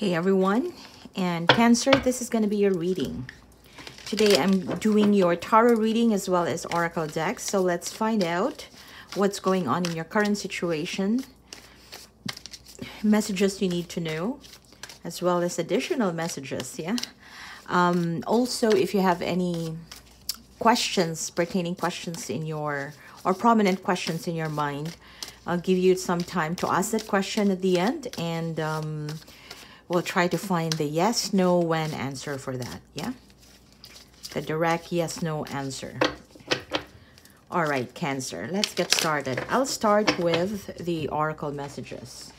Hey everyone, and Cancer, this is going to be your reading. Today I'm doing your tarot reading as well as oracle decks. So let's find out what's going on in your current situation, messages you need to know, as well as additional messages, yeah? Also, if you have any questions in your, or prominent questions in your mind, I'll give you some time to ask that question at the end, and we'll try to find the yes, no, when answer for that, yeah? The direct yes, no answer. All right, Cancer, let's get started. I'll start with the oracle messages.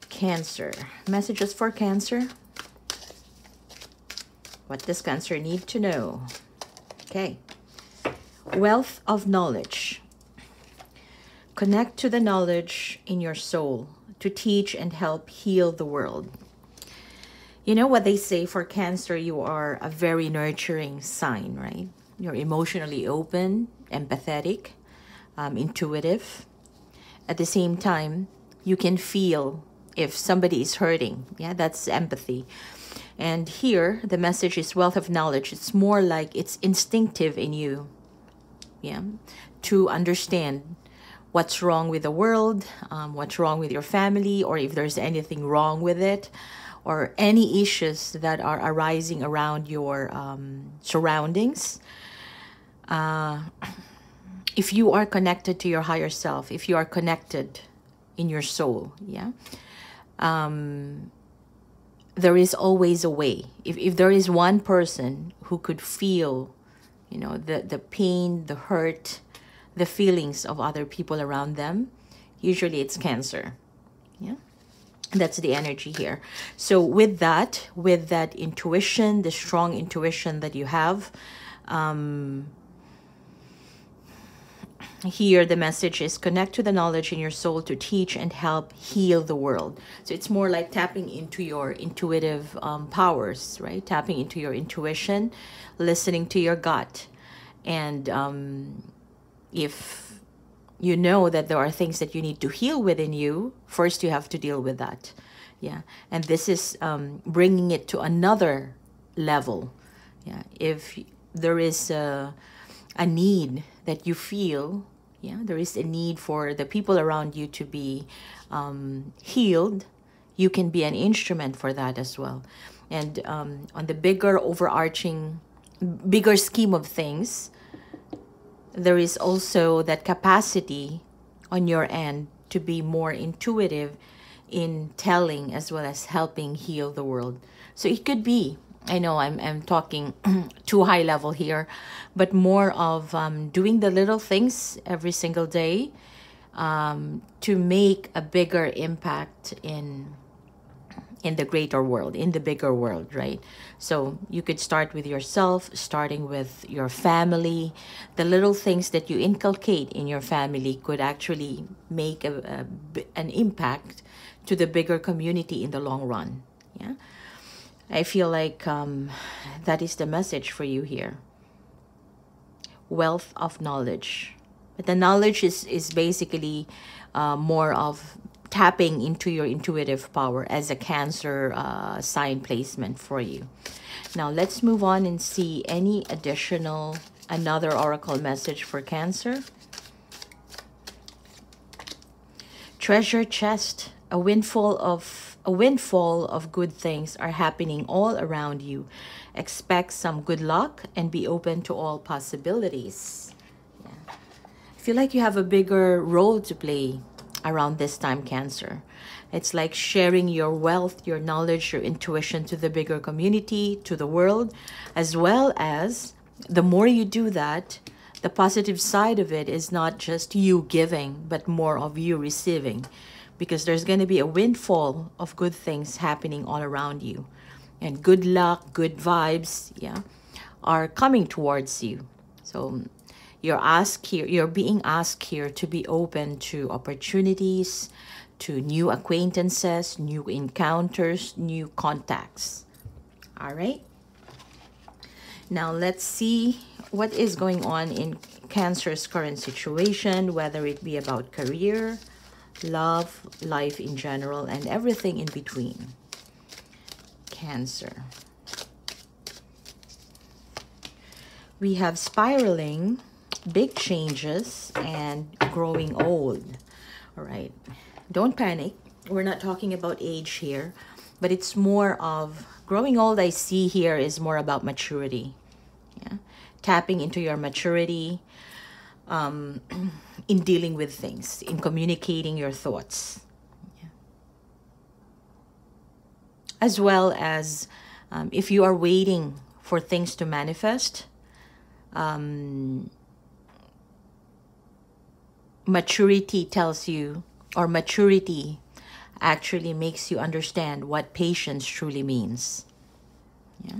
Cancer, messages for Cancer. What does Cancer need to know? Okay. Wealth of knowledge. Connect to the knowledge in your soul to teach and help heal the world. You know what they say for Cancer, you are a very nurturing sign, right? You're emotionally open, empathetic, intuitive. At the same time, you can feel if somebody is hurting. Yeah, that's empathy. And here, the message is wealth of knowledge. It's more like it's instinctive in you, yeah, to understand what's wrong with the world, what's wrong with your family, or if there's anything wrong with it, or any issues that are arising around your surroundings. If you are connected to your higher self, if you are connected in your soul, yeah, there is always a way. If there is one person who could feel, you know, the pain, the hurt, the feelings of other people around them, usually it's Cancer, yeah? That's the energy here. So with that intuition, the strong intuition that you have, here the message is connect to the knowledge in your soul to teach and help heal the world. So it's more like tapping into your intuitive powers, right? Tapping into your intuition, listening to your gut. And if you know that there are things that you need to heal within you, first you have to deal with that. Yeah. And this is bringing it to another level. Yeah. If there is a need that you feel, yeah, there is a need for the people around you to be healed, you can be an instrument for that as well. And on the bigger overarching, bigger scheme of things, there is also that capacity on your end to be more intuitive in telling as well as helping heal the world. So it could be, I know I'm talking too high level here, but more of doing the little things every single day to make a bigger impact in the greater world, in the bigger world, right? So you could start with yourself, starting with your family. The little things that you inculcate in your family could actually make an impact to the bigger community in the long run, yeah? I feel like that is the message for you here. Wealth of knowledge. But the knowledge is basically more of tapping into your intuitive power as a Cancer sign placement for you. Now let's move on and see any additional, another oracle message for Cancer. Treasure chest. A windfall of good things are happening all around you. Expect some good luck and be open to all possibilities. Yeah. I feel like you have a bigger role to play around this time, Cancer. It's like sharing your wealth, your knowledge, your intuition to the bigger community, to the world, as well as the more you do that, the positive side of it is not just you giving, but more of you receiving, because there's going to be a windfall of good things happening all around you, and good luck, good vibes, yeah, are coming towards you. So you're being asked here to be open to opportunities, to new acquaintances, new encounters, new contacts. All right. Now let's see what is going on in Cancer's current situation, whether it be about career, love, life in general, and everything in between. Cancer. We have spiraling, big changes, and growing old. All right. Don't panic. We're not talking about age here, but it's more of growing old. I see here is more about maturity. Yeah. Tapping into your maturity in dealing with things, in communicating your thoughts. Yeah. As well as if you are waiting for things to manifest, maturity tells you, or maturity actually makes you understand what patience truly means. Yeah.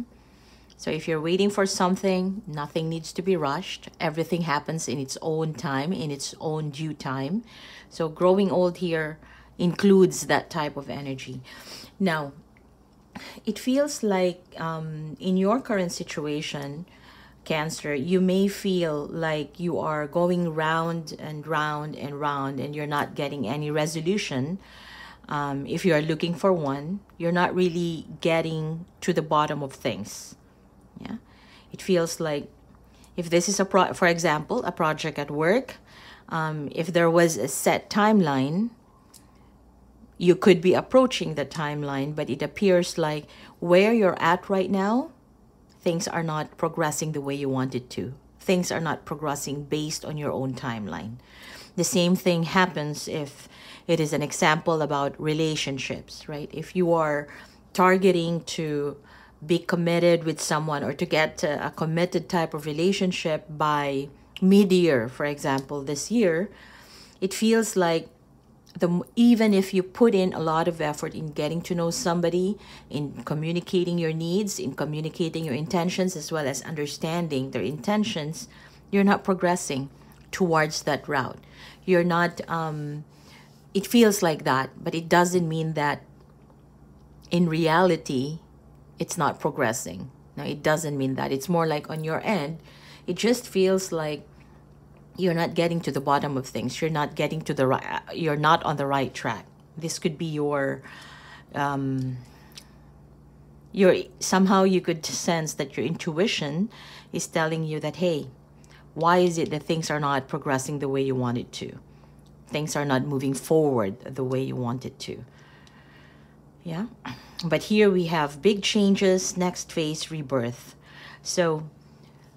So if you're waiting for something, nothing needs to be rushed. Everything happens in its own time, in its own due time. So growing old here includes that type of energy. Now, it feels like in your current situation, Cancer, you may feel like you are going round and round and round and you're not getting any resolution. If you are looking for one, you're not really getting to the bottom of things. Yeah, it feels like if this is for example, a project at work, if there was a set timeline, you could be approaching the timeline, but it appears like where you're at right now, things are not progressing the way you want it to. Things are not progressing based on your own timeline. The same thing happens if it is an example about relationships, right? If you are targeting to be committed with someone or to get a committed type of relationship by mid-year, for example, this year, it feels like even if you put in a lot of effort in getting to know somebody, in communicating your needs, in communicating your intentions, as well as understanding their intentions, you're not progressing towards that route. You're not, it feels like that, but it doesn't mean that in reality, it's not progressing. No, it doesn't mean that. It's more like on your end, it just feels like you're not getting to the bottom of things. You're not getting to the right, you're not on the right track. This could be your somehow you could sense that your intuition is telling you that, hey, why is it that things are not progressing the way you want it to? Things are not moving forward the way you want it to. Yeah. But here we have big changes, next phase, rebirth. So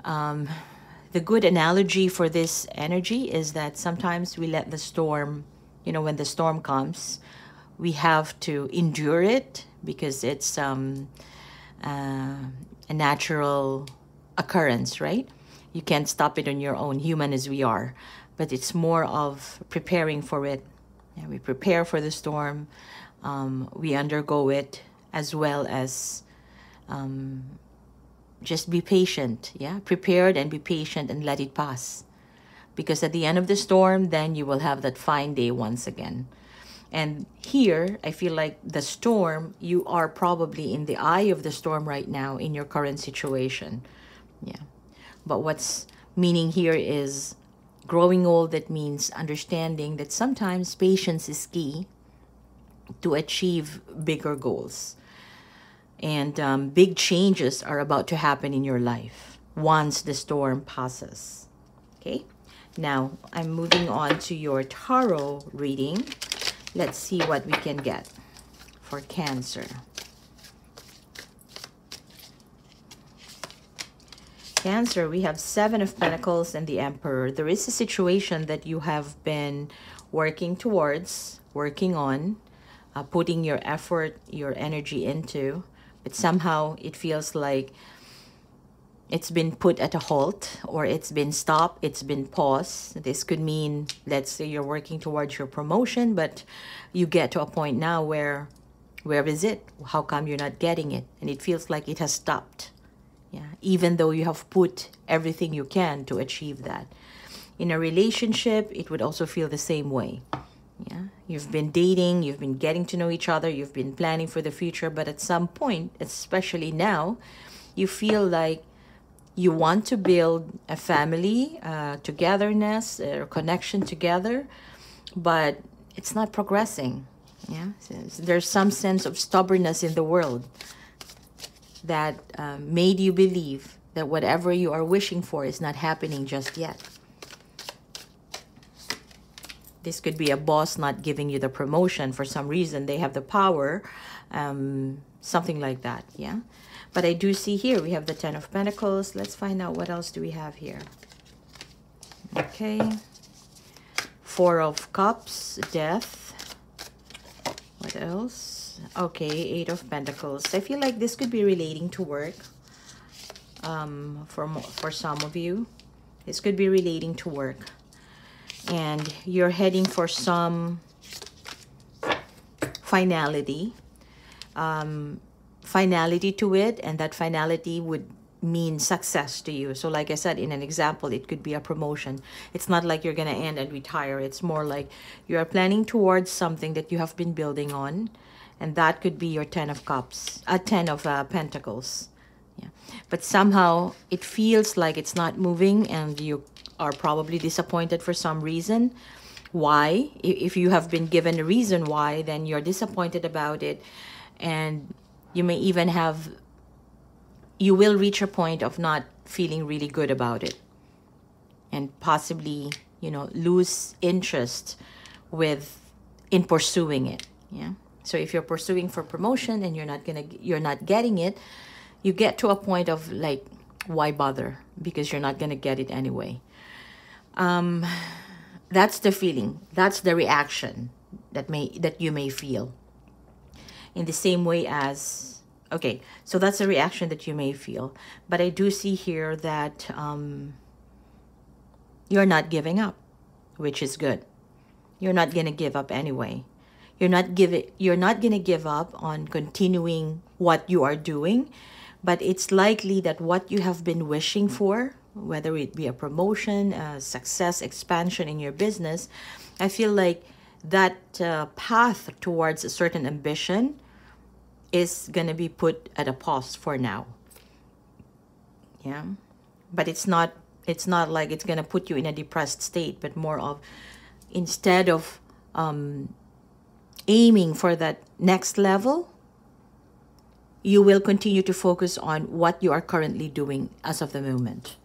the good analogy for this energy is that sometimes we let the storm, when the storm comes, we have to endure it because it's a natural occurrence, right? You can't stop it on your own, human as we are. But it's more of preparing for it. Yeah, we prepare for the storm. We undergo it, as well as just be patient. Yeah, prepared and be patient and let it pass. Because at the end of the storm, then you will have that fine day once again. And here, I feel like the storm, you are probably in the eye of the storm right now in your current situation. Yeah. But what's meaning here is growing old. That means understanding that sometimes patience is key to achieve bigger goals. And big changes are about to happen in your life once the storm passes. Okay? Now, I'm moving on to your tarot reading. Let's see what we can get for Cancer. Cancer, we have Seven of Pentacles and the Emperor. There is a situation that you have been working towards, working on, putting your effort, your energy into, but somehow it feels like it's been put at a halt, or it's been stopped, it's been paused. This could mean, let's say you're working towards your promotion, but you get to a point now where is it? How come you're not getting it? And it feels like it has stopped. Yeah, even though you have put everything you can to achieve that. In a relationship, it would also feel the same way. Yeah, you've been dating, you've been getting to know each other, you've been planning for the future, but at some point, especially now, you feel like you want to build a family, togetherness, or connection together, but it's not progressing. Yeah, there's some sense of stubbornness in the world that made you believe that whatever you are wishing for is not happening just yet. This could be a boss not giving you the promotion for some reason. They have the power, something like that, yeah? But I do see here, we have the Ten of Pentacles. Let's find out what else do we have here. Okay. Four of Cups, Death. What else? Okay, Eight of Pentacles. I feel like this could be relating to work for some of you. This could be relating to work. And you're heading for some finality. Finality to it, and that finality would mean success to you. So like I said, in an example, it could be a promotion. It's not like you're going to end and retire. It's more like you are planning towards something that you have been building on, and that could be your Ten of Cups, Ten of Pentacles. Yeah. But somehow it feels like it's not moving, and you are probably disappointed for some reason. Why? If you have been given a reason why, then you're disappointed about it, and you may even have, you will reach a point of not feeling really good about it, and possibly, you know, lose interest in pursuing it. Yeah. So if you're pursuing for promotion and you're not getting it, you get to a point of like, why bother? Because you're not gonna get it anyway. That's the feeling. That's the reaction that you may feel. In the same way as, okay, so that's a reaction that you may feel. But I do see here that you're not giving up, which is good. You're not going to give up anyway. You're not going to give up on continuing what you are doing, but it's likely that what you have been wishing for, whether it be a promotion, success, expansion in your business, I feel like that path towards a certain ambition is going to be put at a pause for now. Yeah. But it's not like it's going to put you in a depressed state, but more of, instead of aiming for that next level, you will continue to focus on what you are currently doing as of the moment.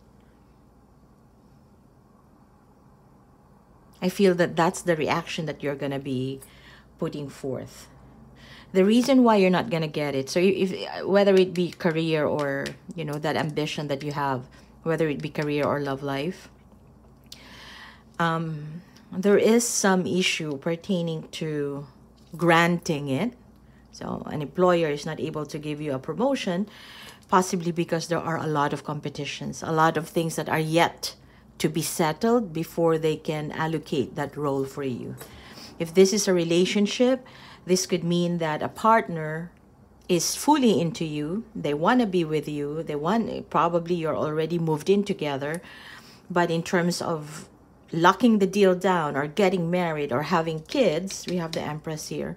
I feel that that's the reaction that you're going to be putting forth. The reason why you're not going to get it, so if whether it be career or, you know, that ambition that you have, whether it be career or love life, there is some issue pertaining to granting it. So an employer is not able to give you a promotion, possibly because there are a lot of competitions, a lot of things that are yet to be settled before they can allocate that role for you. If this is a relationship, this could mean that a partner is fully into you. They want to be with you. Probably you're already moved in together. But in terms of locking the deal down or getting married or having kids, we have the Empress here.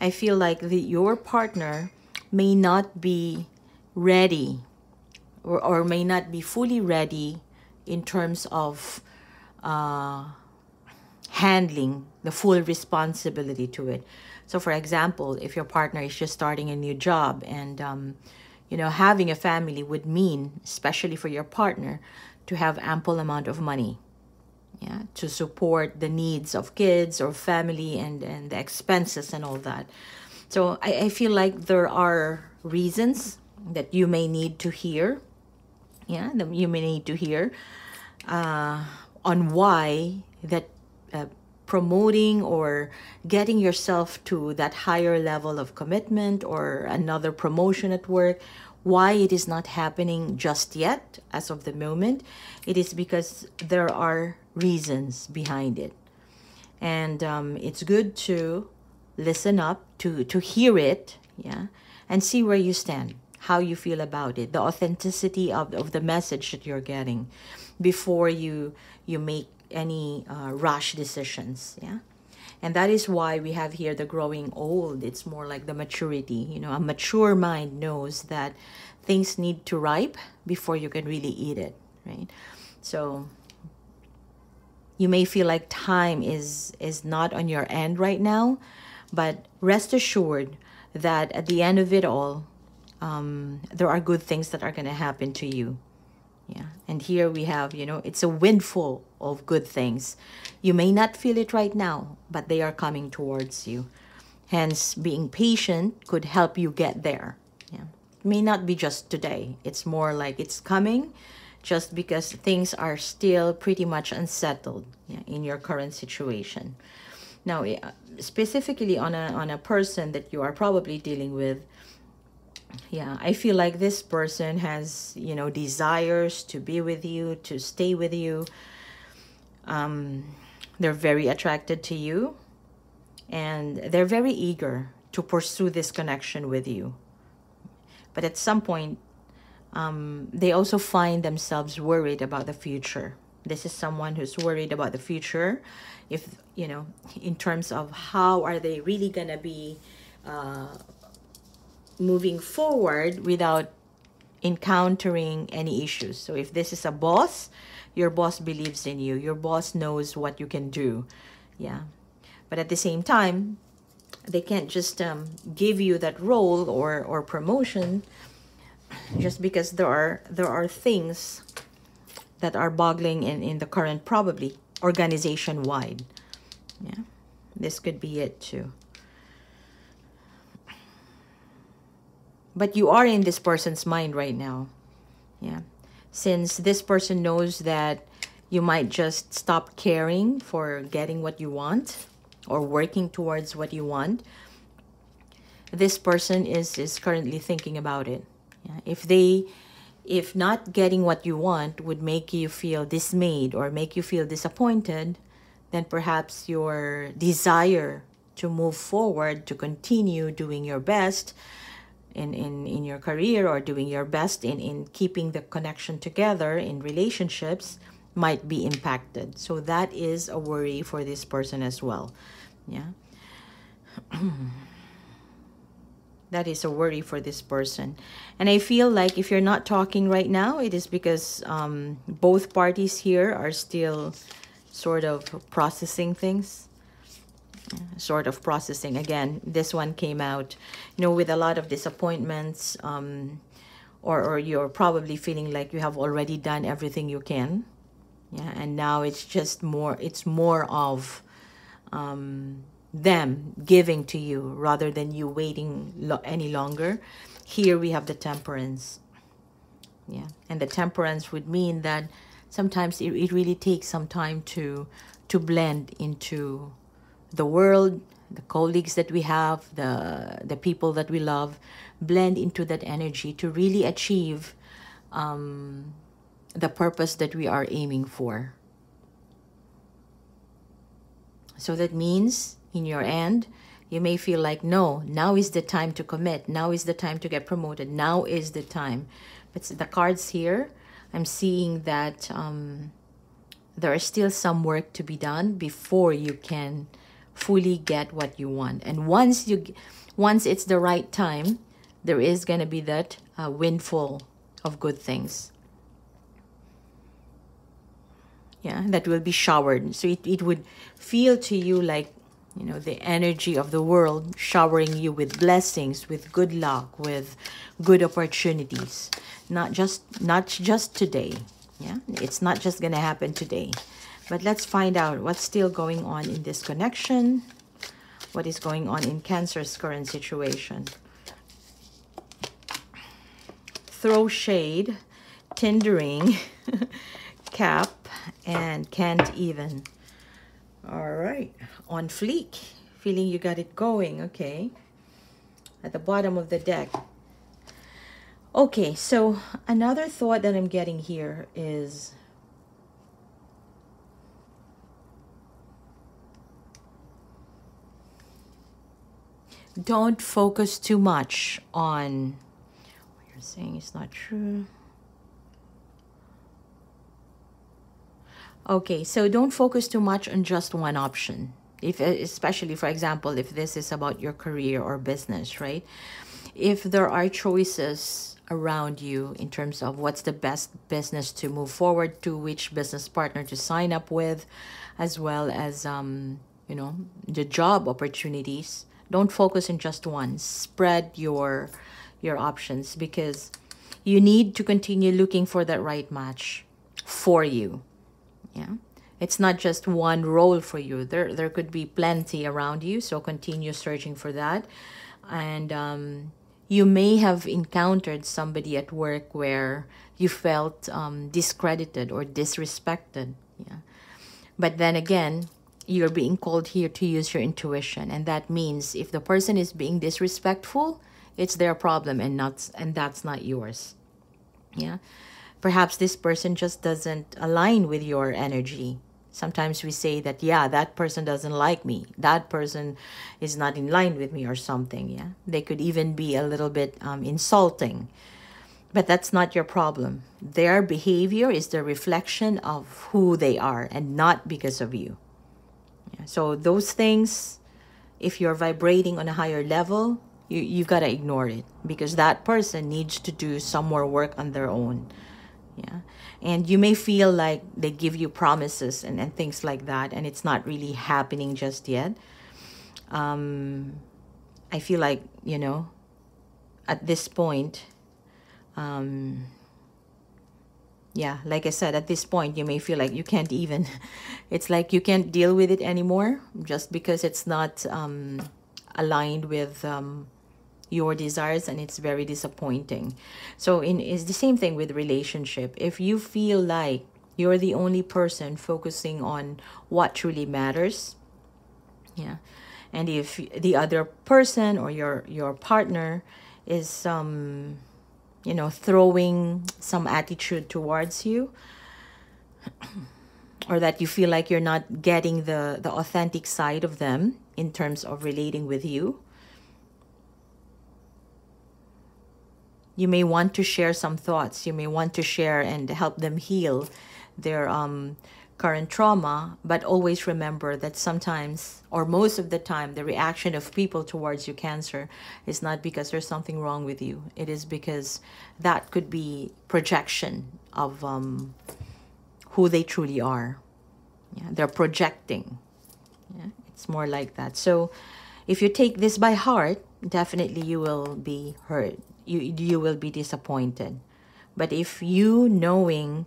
I feel like your partner may not be ready or may not be fully ready in terms of handling the full responsibility to it. So for example, if your partner is just starting a new job and, you know, having a family would mean, especially for your partner, to have ample amount of money, yeah, to support the needs of kids or family and the expenses and all that. So I feel like there are reasons that you may need to hear, yeah, that you may need to hear on why that promoting or getting yourself to that higher level of commitment or another promotion at work, why it is not happening just yet as of the moment. It is because there are reasons behind it. And it's good to listen up, to hear it, yeah, and see where you stand, how you feel about it, the authenticity of the message that you're getting before you make any rash decisions, yeah. And that is why we have here the growing old. It's more like the maturity. You know, a mature mind knows that things need to ripe before you can really eat it, right? So You may feel like time is not on your end right now, but rest assured that at the end of it all, there are good things that are going to happen to you. Yeah. And here we have, you know, it's a windfall of good things. You may not feel it right now, but they are coming towards you. Hence, being patient could help you get there. Yeah. It may not be just today. It's more like it's coming just because things are still pretty much unsettled, yeah, in your current situation. Now, specifically on a person that you are probably dealing with, yeah, I feel like this person has, you know, desires to be with you, to stay with you. They're very attracted to you, and they're very eager to pursue this connection with you. But at some point, they also find themselves worried about the future. This is someone who's worried about the future. If, you know, in terms of how are they really gonna be moving forward without encountering any issues. So if this is a boss, your boss believes in you. Your boss knows what you can do. Yeah. But at the same time, they can't just give you that role or promotion just because there are things that are boggling in the current, probably organization-wide. Yeah. This could be it too. But you are in this person's mind right now. Yeah. Since this person knows that you might just stop caring for getting what you want or working towards what you want, this person is currently thinking about it. Yeah. If not getting what you want would make you feel dismayed or make you feel disappointed, then perhaps your desire to move forward, to continue doing your best in your career or doing your best in keeping the connection together in relationships might be impacted. So that is a worry for this person as well. Yeah. That is a worry for this person. And I feel like if you're not talking right now, it is because both parties here are still sort of processing things. Sort of processing. Again, this one came out, you know, with a lot of disappointments, or you're probably feeling like you have already done everything you can. Yeah, and now it's just more, it's more of them giving to you rather than you waiting any longer. Here we have the Temperance. Yeah, and the Temperance would mean that sometimes it really takes some time to blend into the world, the colleagues that we have, the people that we love, blend into that energy to really achieve the purpose that we are aiming for. So that means in your end, you may feel like, no, now is the time to commit. Now is the time to get promoted. Now is the time. But the cards here, I'm seeing that there is still some work to be done before you can fully get what you want. And once it's the right time, there is going to be that windfall of good things. Yeah, that will be showered. So it would feel to you like, you know, the energy of the world showering you with blessings, with good luck, with good opportunities. Not just today. Yeah, it's not just going to happen today. But let's find out what's still going on in this connection. What is going on in Cancer's current situation. Throw shade, tendering, cap, and can't even. All right, on fleek. Feeling you got it going, okay. At the bottom of the deck. Okay, so another thought that I'm getting here is don't focus too much on what you're saying is not true. Okay, so don't focus too much on just one option. If, especially, for example, if this is about your career or business, right? if there are choices around you in terms of what's the best business to move forward to, which business partner to sign up with, as well as you know, the job opportunities, don't focus on just one. Spread your options, because you need to continue looking for that right match for you. Yeah, it's not just one role for you. There could be plenty around you, so continue searching for that. And you may have encountered somebody at work where you felt discredited or disrespected. Yeah, but then again, you're being called here to use your intuition, and that means if the person is being disrespectful, it's their problem and that's not yours. Yeah, perhaps this person just doesn't align with your energy. Sometimes we say that, yeah, that person doesn't like me, that person is not in line with me or something. Yeah, they could even be a little bit insulting, but that's not your problem. Their behavior is the reflection of who they are and not because of you. Yeah, so those things, if you're vibrating on a higher level, you've got to ignore it, because that person needs to do some more work on their own. Yeah, and you may feel like they give you promises and things like that, and it's not really happening just yet. I feel like, you know, at this point, yeah, like I said, at this point, you may feel like you can't even, it's like you can't deal with it anymore just because it's not aligned with your desires, and it's very disappointing. So it's the same thing with relationship. If you feel like you're the only person focusing on what truly matters, yeah, and if the other person or your partner is you know, throwing some attitude towards you, or that you feel like you're not getting the authentic side of them in terms of relating with you, you may want to share some thoughts. You may want to share and help them heal their current trauma, but always remember that sometimes, or most of the time, the reaction of people towards you, Cancer, is not because there's something wrong with you. It is because that could be projection of who they truly are. Yeah, they're projecting. Yeah, it's more like that. So if you take this by heart, definitely you will be hurt. You will be disappointed. But if you knowing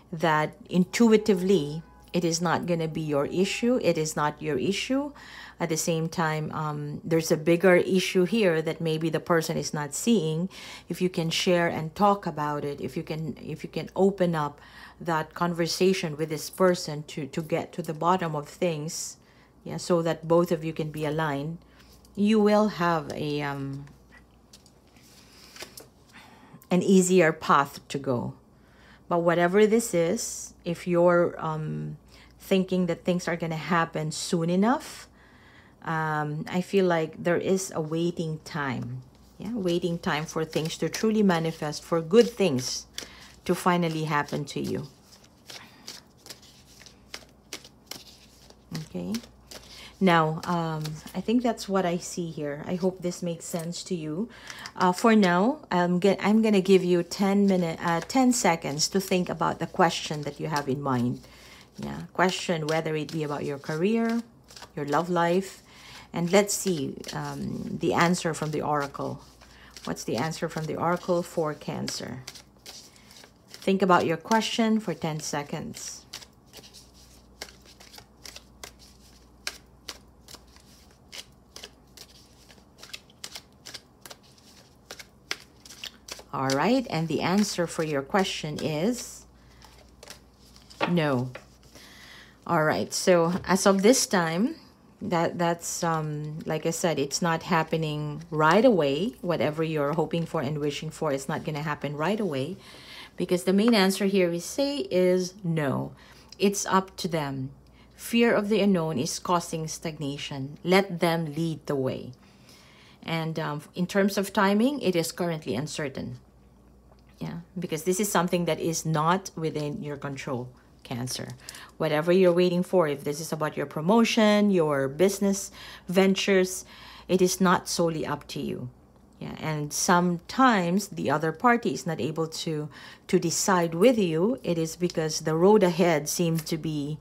that intuitively it is not going to be your issue, it is not your issue, at the same time there's a bigger issue here that maybe the person is not seeing, if you can share and talk about it, if you can open up that conversation with this person to get to the bottom of things, yeah, so that both of you can be aligned, you will have a an easier path to go. But whatever this is, if you're thinking that things are going to happen soon enough, I feel like there is a waiting time. Yeah, waiting time for things to truly manifest, for good things to finally happen to you. Okay. Now, I think that's what I see here. I hope this makes sense to you. For now, I'm gonna give you 10 seconds to think about the question that you have in mind. Yeah, question whether it be about your career, your love life, and let's see the answer from the oracle. What's the answer from the oracle for Cancer? Think about your question for 10 seconds. All right, and the answer for your question is no. All right, so as of this time, that's like I said, it's not happening right away. Whatever you're hoping for and wishing for, it's not going to happen right away, because the main answer here we say is no. It's up to them. Fear of the unknown is causing stagnation. Let them lead the way. And in terms of timing, it is currently uncertain. Yeah, because this is something that is not within your control, Cancer. Whatever you're waiting for, if this is about your promotion, your business ventures, it is not solely up to you. Yeah, and sometimes the other party is not able to decide with you. It is because the road ahead seems to be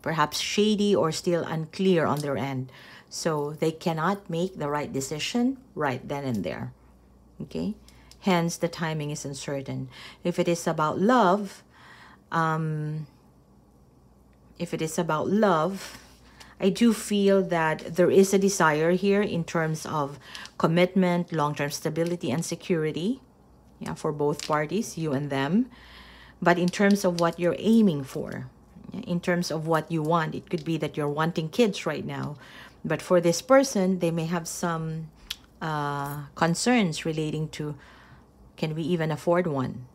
perhaps shady or still unclear on their end. So they cannot make the right decision right then and there. Okay? Hence the timing is uncertain. If it is about love, I do feel that there is a desire here in terms of commitment, long-term stability, and security, yeah, for both parties, you and them. But in terms of what you're aiming for, in terms of what you want, it could be that you're wanting kids right now. But for this person, they may have some concerns relating to, can we even afford one?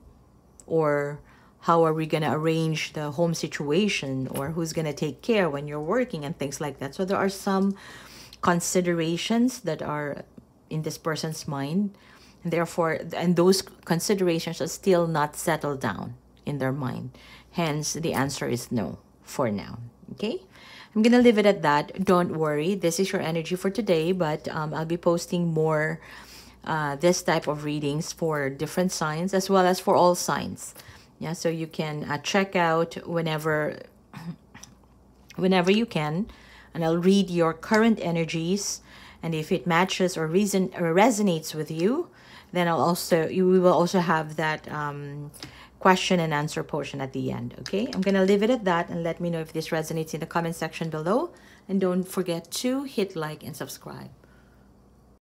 Or how are we going to arrange the home situation, or who's going to take care when you're working and things like that. So there are some considerations that are in this person's mind, and therefore, and those considerations are still not settled down in their mind. Hence, the answer is no for now. Okay? I'm going to leave it at that. Don't worry. This is your energy for today, but I'll be posting more this type of readings for different signs as well as for all signs. Yeah, so you can check out whenever you can, and I'll read your current energies, and if it matches or resonates with you, then we will also have that question and answer portion at the end. Okay, I'm gonna leave it at that, and let me know if this resonates in the comment section below, and don't forget to hit like and subscribe.